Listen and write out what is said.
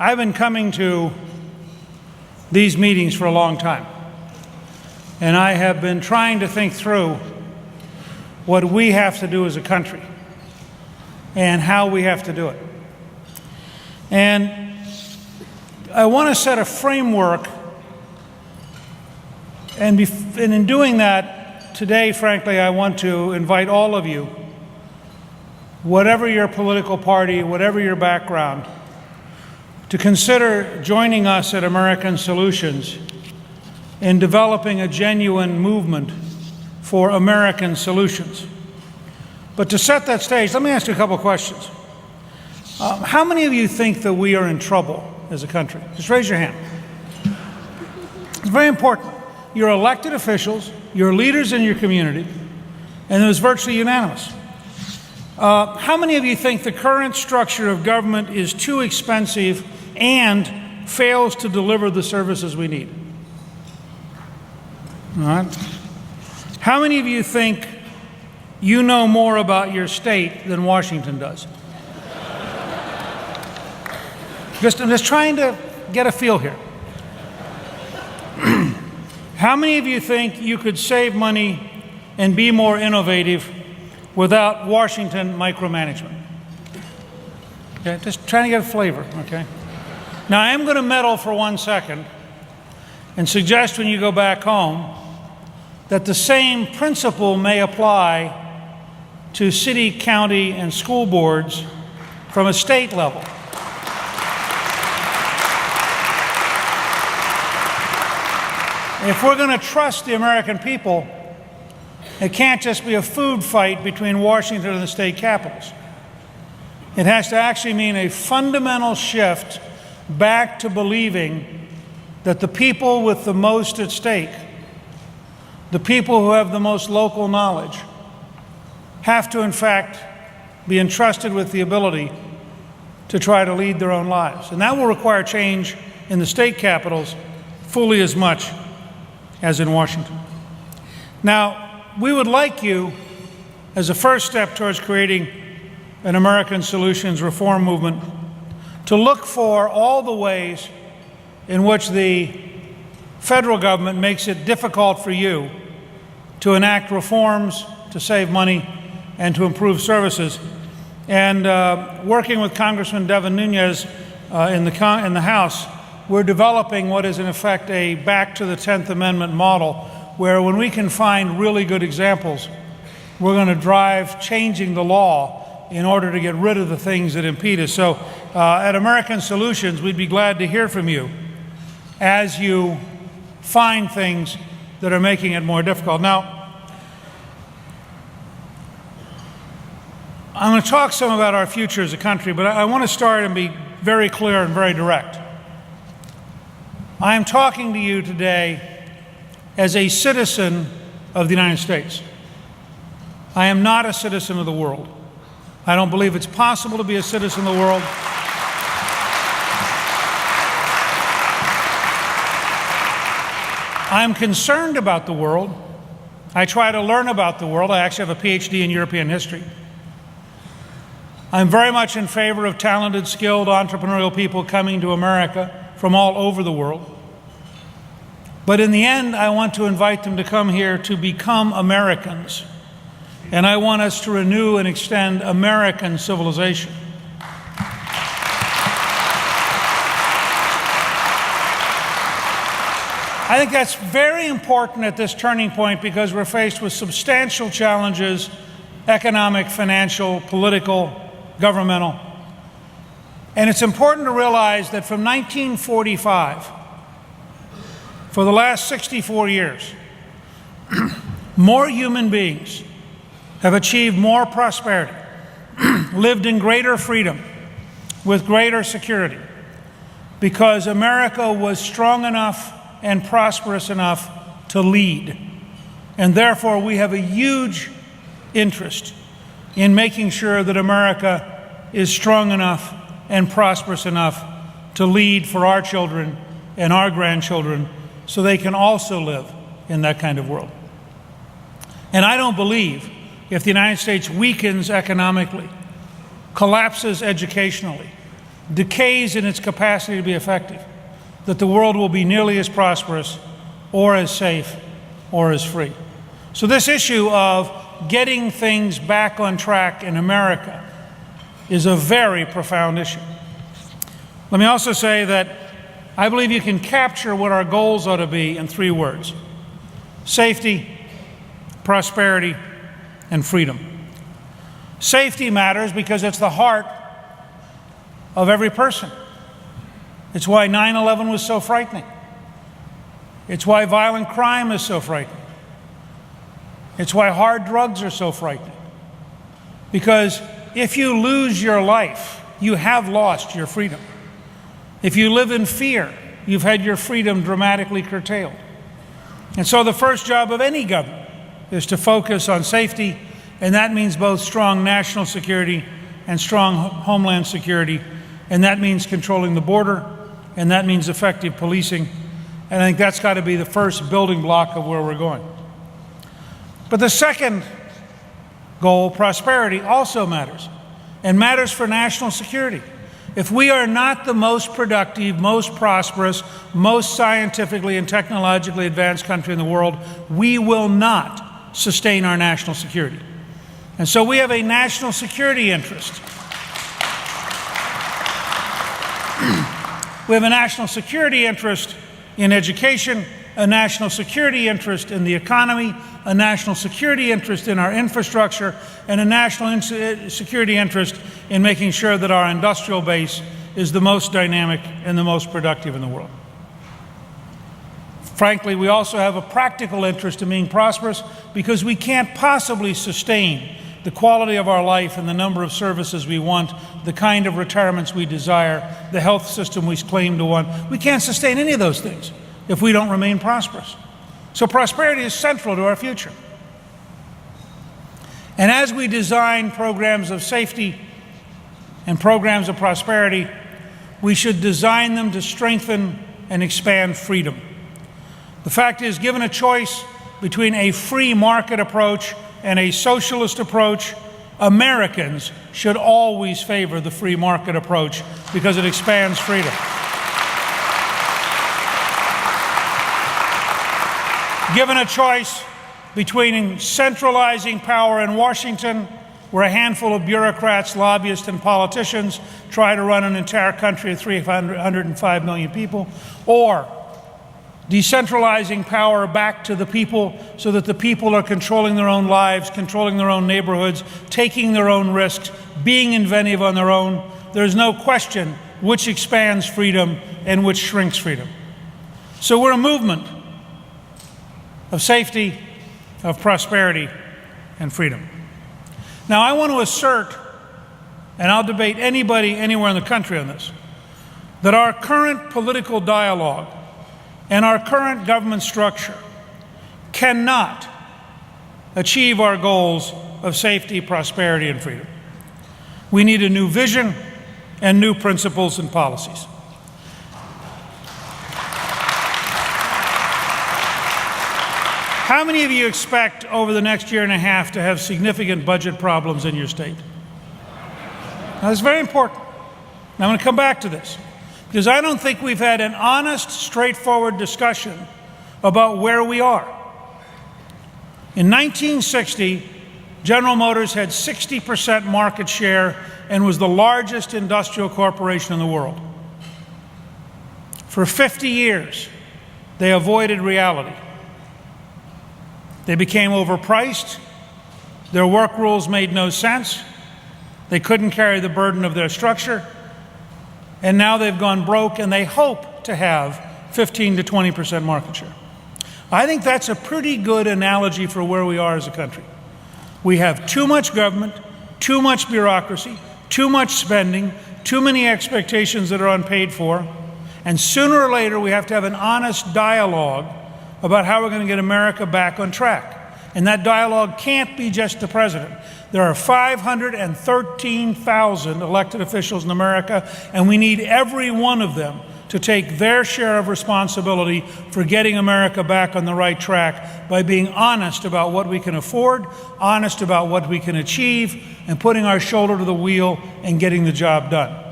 I've been coming to these meetings for a long time, and I have been trying to think through what we have to do as a country and how we have to do it. And I want to set a framework, and in doing that, today, frankly, I want to invite all of you, whatever your political party, whatever your background, to consider joining us at American Solutions in developing a genuine movement for American solutions. But to set that stage, let me ask you a couple of questions. How many of you think that we are in trouble as a country? Just raise your hand. It's very important. You're elected officials, you're leaders in your community, and it was virtually unanimous. How many of you think the current structure of government is too expensive and fails to deliver the services we need? All right. How many of you think you know more about your state than Washington does? I'm just trying to get a feel here. How many of you think you could save money and be more innovative without Washington micromanagement? Okay, just trying to get a flavor, okay? Now, I am going to meddle for 1 second and suggest when you go back home that the same principle may apply to city, county, and school boards from a state level. If we're going to trust the American people, it can't just be a food fight between Washington and the state capitals. It has to actually mean a fundamental shift back to believing that the people with the most at stake, the people who have the most local knowledge, have to in fact be entrusted with the ability to try to lead their own lives. And that will require change in the state capitals fully as much as in Washington. Now, we would like you, as a first step towards creating an American Solutions reform movement, to look for all the ways in which the federal government makes it difficult for you to enact reforms, to save money, and to improve services. And working with Congressman Devin Nunes in the House, we're developing what is in effect a back to the 10th Amendment model, where when we can find really good examples, we're going to drive changing the law in order to get rid of the things that impede us. So at American Solutions, we'd be glad to hear from you as you find things that are making it more difficult. Now, I'm going to talk some about our future as a country, but I want to start and be very clear and very direct. I am talking to you today as a citizen of the United States. I am not a citizen of the world. I don't believe it's possible to be a citizen of the world. I'm concerned about the world. I try to learn about the world. I actually have a PhD in European history. I'm very much in favor of talented, skilled, entrepreneurial people coming to America from all over the world. But in the end, I want to invite them to come here to become Americans. And I want us to renew and extend American civilization. I think that's very important at this turning point because we're faced with substantial challenges, economic, financial, political, governmental. And it's important to realize that from 1945, for the last 64 years, more human beings have achieved more prosperity, lived in greater freedom, with greater security, because America was strong enough and prosperous enough to lead. And therefore, we have a huge interest in making sure that America is strong enough and prosperous enough to lead for our children and our grandchildren so they can also live in that kind of world. And I don't believe if the United States weakens economically, collapses educationally, decays in its capacity to be effective, that the world will be nearly as prosperous or as safe or as free. So this issue of getting things back on track in America is a very profound issue. Let me also say that I believe you can capture what our goals ought to be in 3 words: safety, prosperity, and freedom. Safety matters because it's the heart of every person. It's why 9/11 was so frightening. It's why violent crime is so frightening. It's why hard drugs are so frightening. Because if you lose your life, you have lost your freedom. If you live in fear, you've had your freedom dramatically curtailed. And so the first job of any government is to focus on safety, and that means both strong national security and strong homeland security, and that means controlling the border, and that means effective policing. And I think that's got to be the first building block of where we're going. But the second goal, prosperity, also matters, and matters for national security. If we are not the most productive, most prosperous, most scientifically and technologically advanced country in the world, we will not sustain our national security. And so we have a national security interest. We have a national security interest in education, a national security interest in the economy, a national security interest in our infrastructure, and a national security interest in making sure that our industrial base is the most dynamic and the most productive in the world. Frankly, we also have a practical interest in being prosperous because we can't possibly sustain the quality of our life and the number of services we want, the kind of retirements we desire, the health system we claim to want. We can't sustain any of those things if we don't remain prosperous. So prosperity is central to our future. And as we design programs of safety and programs of prosperity, we should design them to strengthen and expand freedom. The fact is, given a choice between a free market approach and a socialist approach, Americans should always favor the free market approach because it expands freedom. Given a choice between centralizing power in Washington, where a handful of bureaucrats, lobbyists, and politicians try to run an entire country of 305 million people, or decentralizing power back to the people so that the people are controlling their own lives, controlling their own neighborhoods, taking their own risks, being inventive on their own, there's no question which expands freedom and which shrinks freedom. So we're a movement of safety, of prosperity, and freedom. Now, I want to assert, and I'll debate anybody anywhere in the country on this, that our current political dialogue and our current government structure cannot achieve our goals of safety, prosperity, and freedom. We need a new vision and new principles and policies. How many of you expect over the next year and a half to have significant budget problems in your state? Now, that's very important. Now, I'm going to come back to this because I don't think we've had an honest, straightforward discussion about where we are. In 1960, General Motors had 60% market share and was the largest industrial corporation in the world. For 50 years, they avoided reality. They became overpriced. Their work rules made no sense. They couldn't carry the burden of their structure. And now they've gone broke, and they hope to have 15 to 20% market share. I think that's a pretty good analogy for where we are as a country. We have too much government, too much bureaucracy, too much spending, too many expectations that are unpaid for, and sooner or later we have to have an honest dialogue about how we're going to get America back on track. And that dialogue can't be just the president. There are 513,000 elected officials in America, and we need every one of them to take their share of responsibility for getting America back on the right track by being honest about what we can afford, honest about what we can achieve, and putting our shoulder to the wheel and getting the job done.